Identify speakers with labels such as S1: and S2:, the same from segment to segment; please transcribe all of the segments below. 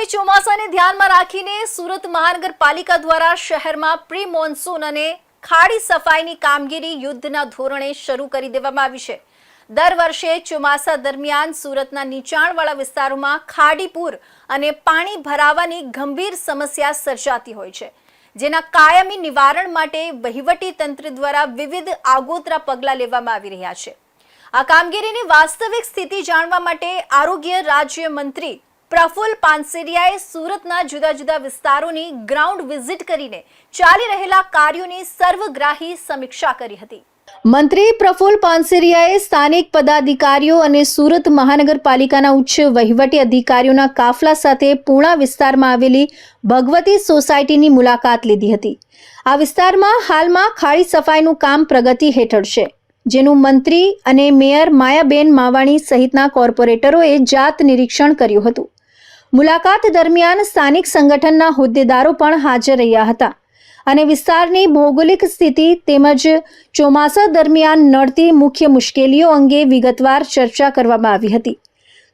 S1: આગામી ચોમાસાને ધ્યાનમાં રાખીને સુરત મહાનગરપાલિકા દ્વારા શહેરમાં પ્રી મોન્સૂન અને ખાડી સફાઈની કામગીરી યુદ્ધના ધોરણે શરૂ કરી દેવામાં આવી છે। દર વર્ષે ચોમાસા દરમિયાન સુરતના નીચાણવાળા વિસ્તારોમાં ખાડીપૂર અને પાણી ભરાવાની ગંભીર સમસ્યા સર્જાતી હોય છે, જેના કાયમી નિવારણ માટે વહીવટી તંત્ર દ્વારા વિવિધ આગોતરા પગલાં લેવામાં આવી રહ્યા છે। આ કામગીરીની વાસ્તવિક સ્થિતિ જાણવા માટે આરોગ્ય રાજ્ય મંત્રી પ્રફુલ પાનસેરિયાએ સુરતના જુદા જુદા વિસ્તારોની ગ્રાઉન્ડ વિઝિટ કરીને ચાલી રહેલા કાર્યોની સર્વગ્રાહી સમીક્ષા કરી હતી। મંત્રી પ્રફુલ પાનસેરિયાએ સ્થાનિક પદાધિકારીઓ અને સુરત મહાનગરપાલિકાના ઉચ્ચ વહીવટી અધિકારીઓના કાફલા સાથે પૂર્ણા વિસ્તારમાં આવેલી ભગવતી સોસાયટીની મુલાકાત લીધી હતી। આ વિસ્તારમાં હાલમાં ખાડી સફાઈનું કામ પ્રગતિ હેઠળ છે, જેનું મંત્રી અને મેયર માયાબેન માવાણી સહિતના કોર્પોરેટરોએ જાત નિરીક્ષણ કર્યું હતું। મુલાકાત દરમિયાન સ્થાનિક સંગઠનના હોદ્દેદારો પણ હાજર રહ્યા હતા અને વિસ્તારની ભૌગોલિક સ્થિતિ તેમજ ચોમાસા દરમિયાન નડતી મુખ્ય મુશ્કેલીઓ અંગે વિગતવાર ચર્ચા કરવામાં આવી હતી।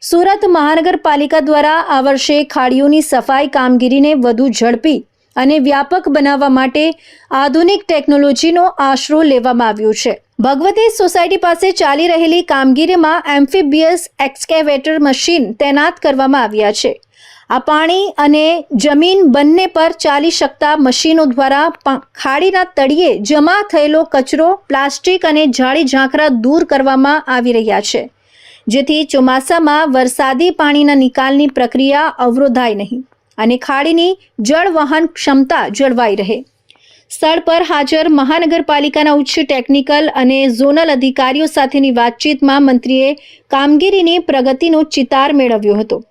S1: સુરત મહાનગરપાલિકા દ્વારા આ વર્ષે ખાડીઓની સફાઈ કામગીરીને વધુ ઝડપી અને વ્યાપક બનાવવા માટે આધુનિક ટેકનોલોજીનો આશરો લેવામાં આવ્યો છે। ભગવતી સોસાયટી પાસે ચાલી રહેલી કામગીરીમાં એમ્ફીબિયસ એક્સકેવેટર મશીન તૈનાત કરવામાં આવ્યા છે। આ પાણી અને જમીન બંને પર ચાલી શકતા મશીનો દ્વારા ખાડીના તળિયે જમા થયેલો કચરો, પ્લાસ્ટિક અને જાળી ઝાંખરા દૂર કરવામાં આવી રહ્યા છે, જેથી ચોમાસામાં વરસાદી પાણીના નિકાલની પ્રક્રિયા અવરોધાય નહીં અને ખાડીની જળવહન ક્ષમતા જળવાઈ રહે। સ્થળ પર હાજર મહાનગરપાલિકાના ઉચ્ચ ટેકનિકલ અને ઝોનલ અધિકારીઓ સાથેની વાતચીતમાં મંત્રીએ કામગીરીની પ્રગતિનો ચિતાર મેળવ્યો હતો।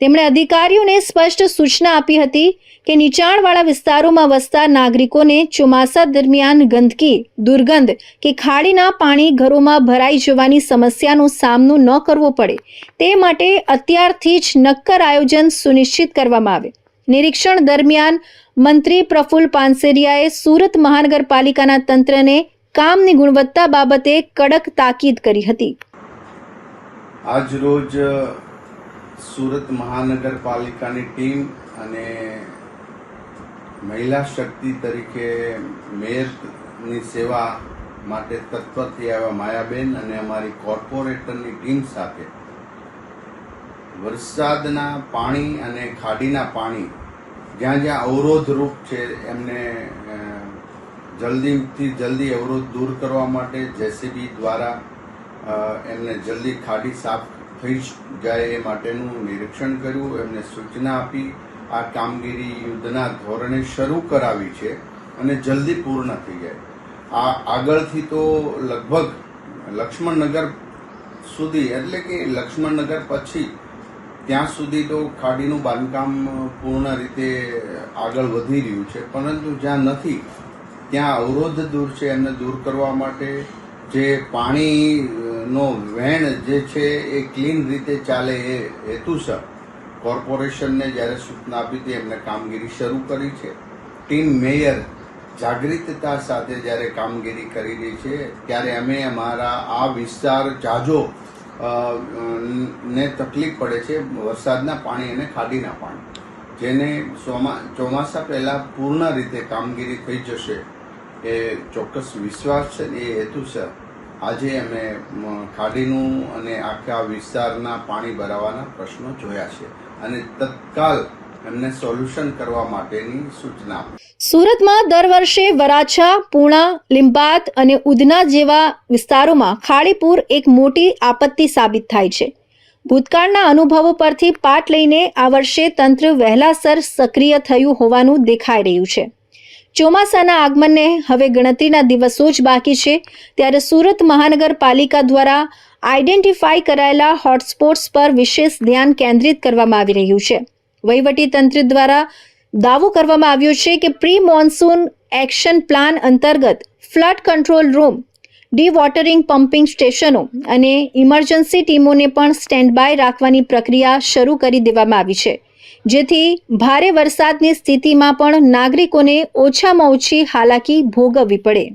S1: તેમણે અધિકારીઓને સ્પષ્ટ સૂચના આપી હતી કે નીચાણવાળા વિસ્તારોમાં વસતા નાગરિકોને ચોમાસા દરમિયાન ગંદકી, દુર્ગંધ કે ખાડીના પાણી ઘરોમાં ભરાઈ જવાની સમસ્યાનો સામનો ન કરવો પડે તે માટે અત્યારથી જ નક્કર આયોજન સુનિશ્ચિત કરવામાં આવે। નિરીક્ષણ દરમિયાન મંત્રી પ્રફુલ પાનસેરિયાએ સુરત મહાનગરપાલિકાના તંત્રને કામની ગુણવત્તા બાબતે કડક તાકીદ કરી હતી।
S2: આજ રોજ સુરત મહાનગરપાલિકાની ટીમ અને મહિલા શક્તિ તરીકે મેયરની સેવા માટે તત્પર થયા માયાબેન અને અમારી કોર્પોરેટરની ટીમ સાથે વરસાદના પાણી અને ખાડીના પાણી જ્યાં જ્યાં અવરોધરૂપ છે એમને જલ્દીથી જલ્દી અવરોધ દૂર કરવા માટે જેસીબી દ્વારા એમને જલ્દી ખાડી સાફ થઈ જાય એ માટેનું નિરીક્ષણ કર્યું, એમને સૂચના આપી। આ કામગીરી યુદ્ધના ધોરણે શરૂ કરાવી છે અને જલ્દી પૂર્ણ થઈ જાય। આ આગળથી તો લગભગ લક્ષ્મણનગર સુધી એટલે કે લક્ષ્મણનગર પછી ત્યાં સુધી તો ખાડીનું બાંધકામ પૂર્ણ રીતે આગળ વધી રહ્યું છે, પરંતુ જ્યાં નથી ત્યાં અવરોધ દૂર છે એમને દૂર કરવા માટે જે પાણીનો વહેણ જે છે એ ક્લીન રીતે ચાલે એ હેતુસર કોર્પોરેશનને જ્યારે સૂચના આપી હતી એમને કામગીરી શરૂ કરી છે। ટીમ મેયર જાગૃતતા સાથે જ્યારે કામગીરી કરી રહી છે ત્યારે અમે અમારા આ વિસ્તાર જાજો ને તકલીફ પડે છે વરસાદના પાણી અને ખાડીના પાણી, જેને ચોમાસા પહેલાં પૂર્ણ રીતે કામગીરી થઈ જશે એ ચોક્કસ વિશ્વાસ છે। એ હેતુસર આજે અમે ખાડીનું અને આખા વિસ્તારના પાણી ભરાવાના પ્રશ્નો જોયા છે અને તત્કાલ એમને સોલ્યુશન કરવા માટેની સૂચના આપી।
S1: સુરતમાં દર વર્ષે વરાછા, પૂર્ણા, લીંબાદ અને ઉધના જેવા વિસ્તારોમાં ખાડીપૂર એક મોટી આપત્તિ સાબિત થાય છે। ભૂતકાળના અનુભવો પરથી પાઠ લઈને આ વર્ષે તંત્ર વહેલાસર સક્રિય થયું હોવાનું દેખાઈ રહ્યું છે। ચોમાસાના આગમનને હવે ગણતરીના દિવસો જ બાકી છે, ત્યારે સુરત મહાનગરપાલિકા દ્વારા આઈડેન્ટિફાઈ કરાયેલા હોટસ્પોટ્સ પર વિશેષ ધ્યાન કેન્દ્રિત કરવામાં આવી રહ્યું છે। વહીવટી તંત્ર દ્વારા દાવો કરવામાં આવ્યો છે કે પ્રી મોન્સૂન એક્શન પ્લાન અંતર્ગત flood control room, D-watering pumping સ્ટેશનો અને ઇમરજન્સી ટીમોને પણ સ્ટેન્ડ બાય રાખવાની પ્રક્રિયા શરૂ કરી દેવામાં આવી છે, જેથી ભારે વરસાદની સ્થિતિમાં પણ નાગરિકોને ઓછામાં ઓછી હાલાકી ભોગવવી પડે।